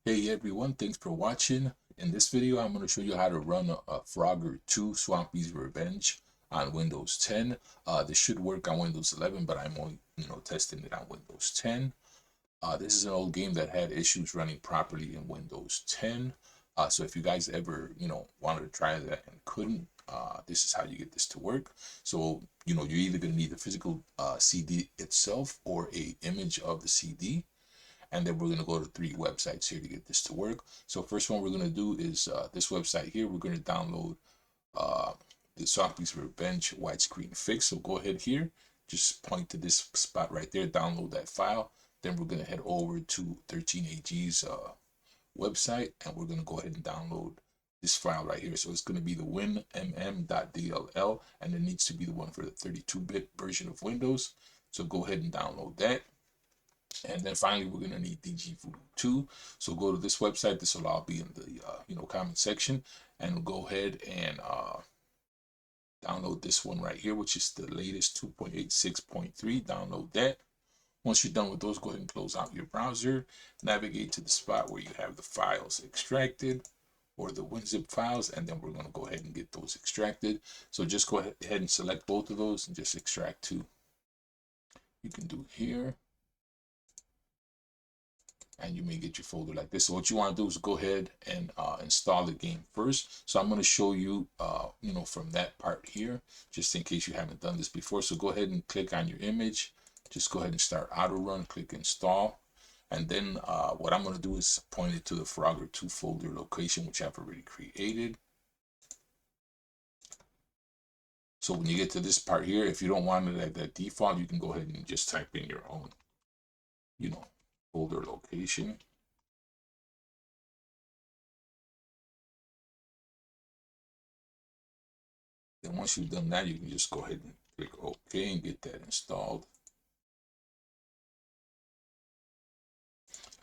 Hey everyone, thanks for watching. In this video, I'm going to show you how to run a Frogger 2 Swampy's Revenge on Windows 10. This should work on Windows 11, but I'm only testing it on Windows 10. This is an old game that had issues running properly in Windows 10. So if you guys ever wanted to try that and couldn't, this is how you get this to work. So you're either going to need the physical CD itself or a image of the CD. And then we're going to go to 3 websites here to get this to work. So first one we're going to do is this website here. We're going to download the Swampy's Revenge widescreen fix. So go ahead here, just point to this spot right there, download that file. Then we're going to head over to 13AG's website, and we're going to go ahead and download this file right here. So it's going to be the winmm.dll, and it needs to be the one for the 32-bit version of Windows. So go ahead and download that. And then finally, we're going to need DG Voodoo 2. So go to this website. This will all be in the comment section, and we'll go ahead and download this one right here, which is the latest 2.86.3. Download that. Once you're done with those, go ahead and close out your browser. Navigate to the spot where you have the files extracted or the WinZip files, and then we're going to go ahead and get those extracted. So just go ahead and select both of those and just extract 2. You can do here, and you may get your folder like this. So what you want to do is go ahead and install the game first. So I'm going to show you, from that part here, just in case you haven't done this before. So go ahead and click on your image. Just go ahead and start auto run, click install. And then what I'm going to do is point it to the Frogger 2 folder location, which I've already created. So when you get to this part here, if you don't want it at that default, you can go ahead and just type in your own, folder location. Then once you've done that, you can just go ahead and click OK and get that installed.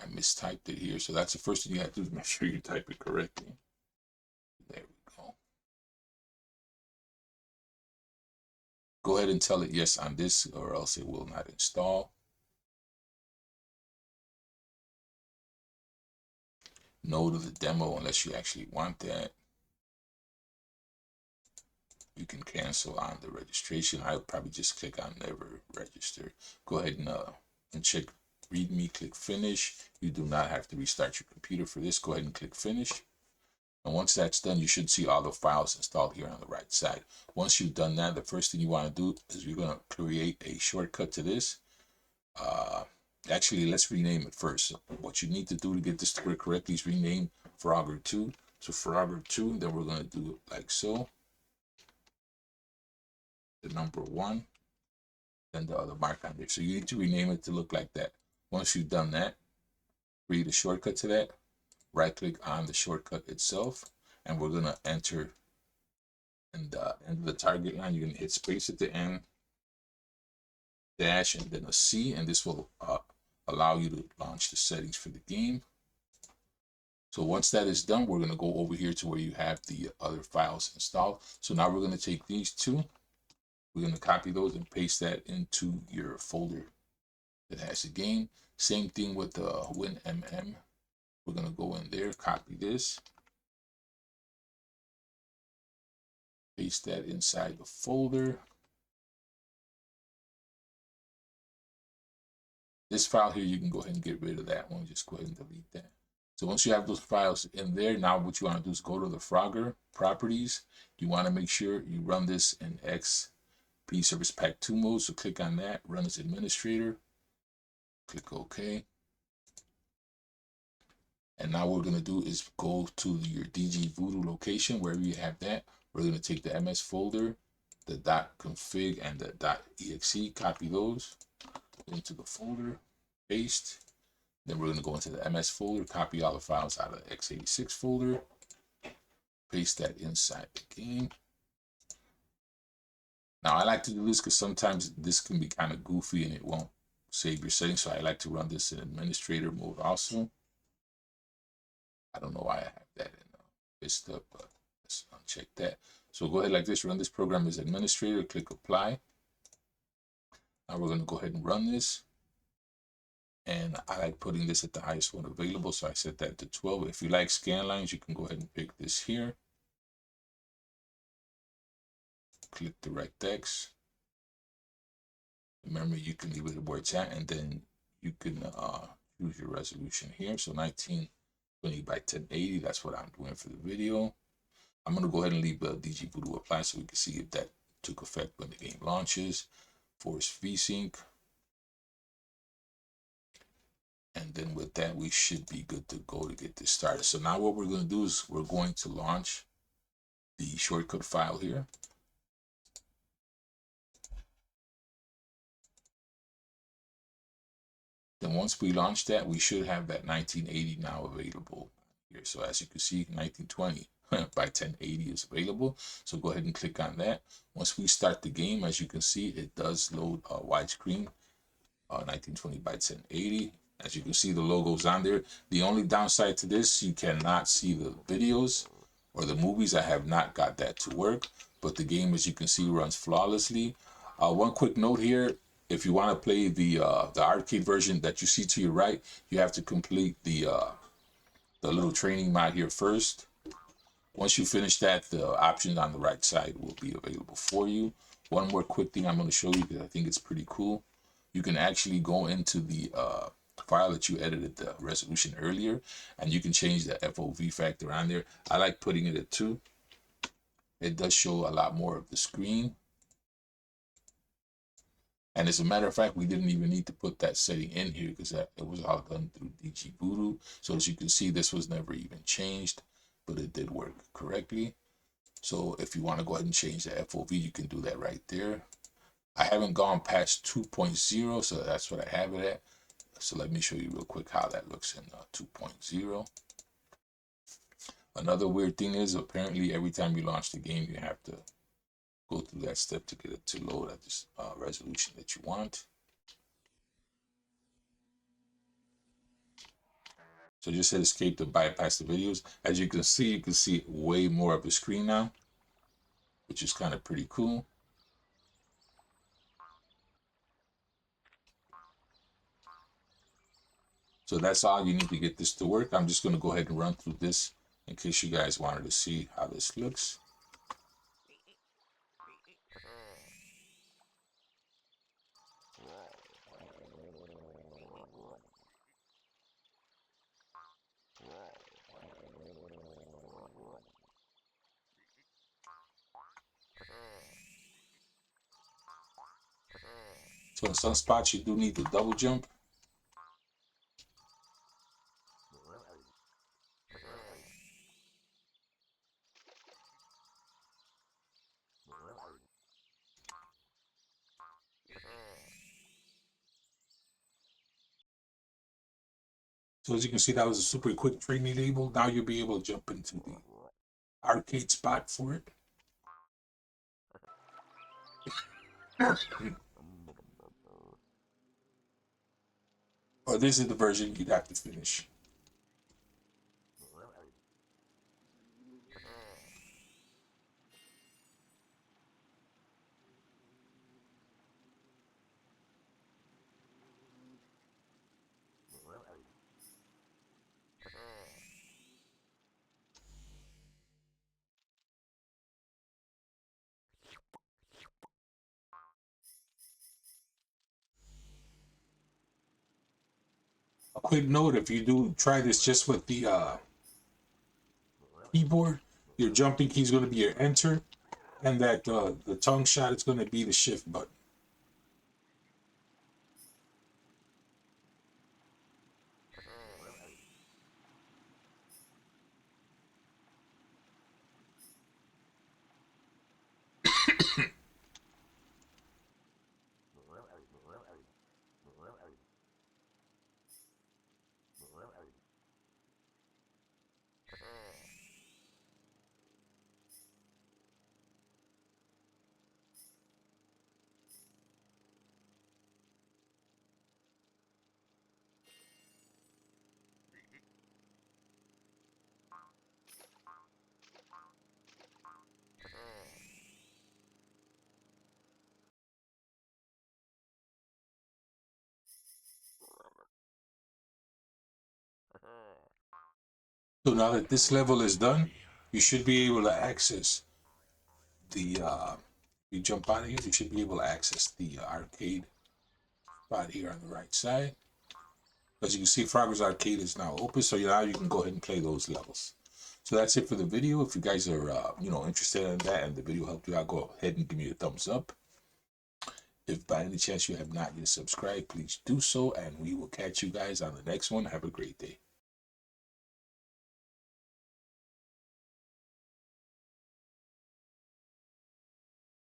I mistyped it here, so that's the first thing you have to do is make sure you type it correctly. There we go. Go ahead and tell it yes on this, or else it will not install. No to the demo unless you actually want that. You can cancel on the registration. I would probably just click on never register. Go ahead and check README, click finish. You do not have to restart your computer for this. Go ahead and click finish. And once that's done, you should see all the files installed here on the right side. Once you've done that, the first thing you want to do is you're going to create a shortcut to this. Actually, let's rename it first. So what you need to do to get this to work correctly is rename Frogger 2 to Frogger 2. Then we're going to do it like so. The number 1, then the other mark on there. So you need to rename it to look like that. Once you've done that, create a shortcut to that. Right click on the shortcut itself, and we're going to enter in the end of the target line. You're going to hit space at the end, dash, and then a C, and this will allow you to launch the settings for the game. So once that is done, we're going to go over here to where you have the other files installed. So now we're going to take these 2. We're going to copy those and paste that into your folder that has the game. Same thing with the winmm. We're going to go in there, copy this, paste that inside the folder. This file here, you can go ahead and get rid of that one. Just go ahead and delete that. So once you have those files in there, now what you want to do is go to the Frogger properties. You want to make sure you run this in XP Service Pack 2 mode. So click on that, run as administrator, click OK. And now what we're going to do is go to your DG Voodoo location, wherever you have that. We're going to take the MS folder, the .config, and the .exe, copy those into the folder, paste. Then we're going to go into the MS folder, copy all the files out of the x86 folder, paste that inside the game. Now I like to do this because sometimes this can be kind of goofy and it won't save your settings. So I like to run this in administrator mode also. I don't know why I have that in Vista, but let's uncheck that. So go ahead like this, run this program as administrator, click apply. Now we're going to go ahead and run this. And I like putting this at the highest one available, so I set that to 12. If you like scan lines, you can go ahead and pick this here. Click DirectX. Remember, you can leave it where it's at, and then you can choose your resolution here. So 1920 by 1080, that's what I'm doing for the video. I'm going to go ahead and leave the DG Voodoo apply so we can see if that took effect when the game launches. Force VSync. And then with that, we should be good to go to get this started. So now what we're going to do is we're going to launch the shortcut file here. Then once we launch that, we should have that 1980 now available here. So as you can see, 1920 by 1080 is available. So go ahead and click on that. Once we start the game, as you can see, it does load widescreen, 1920 by 1080. As you can see, the logo's on there. The only downside to this, you cannot see the videos or the movies. I have not got that to work, but the game, as you can see, runs flawlessly. One quick note here: if you want to play the arcade version that you see to your right, you have to complete the little training mod here first. Once you finish that, the options on the right side will be available for you. One more quick thing I'm going to show you because I think it's pretty cool. You can actually go into the file that you edited the resolution earlier, and you can change the FOV factor on there. I like putting it at 2. It does show a lot more of the screen. And as a matter of fact, we didn't even need to put that setting in here because it was all done through DG Voodoo. So as you can see, this was never even changed, but it did work correctly. So if you want to go ahead and change the FOV, you can do that right there. I haven't gone past 2.0, so that's what I have it at. So let me show you real quick how that looks in 2.0. Another weird thing is apparently every time you launch the game, you have to go through that step to get it to load at this resolution that you want. So just hit escape to bypass the videos. As you can see way more of the screen now, which is kind of pretty cool. So that's all you need to get this to work. I'm just going to go ahead and run through this in case you guys wanted to see how this looks. So in some spots you do need to double jump. So as you can see, that was a super quick training label. Now you'll be able to jump into the arcade spot for it. Or this is the version you'd have to finish. A quick note, if you do try this just with the keyboard, your jumping key is going to be your enter, and that the tongue shot is going to be the shift button. So now that this level is done, you should be able to access the, you jump out of here, you should be able to access the arcade spot here on the right side. As you can see, Frogger's Arcade is now open, so now you can go ahead and play those levels. So that's it for the video. If you guys are, interested in that and the video helped you out, go ahead and give me a thumbs up. If by any chance you have not yet subscribed, please do so, and we will catch you guys on the next one. Have a great day.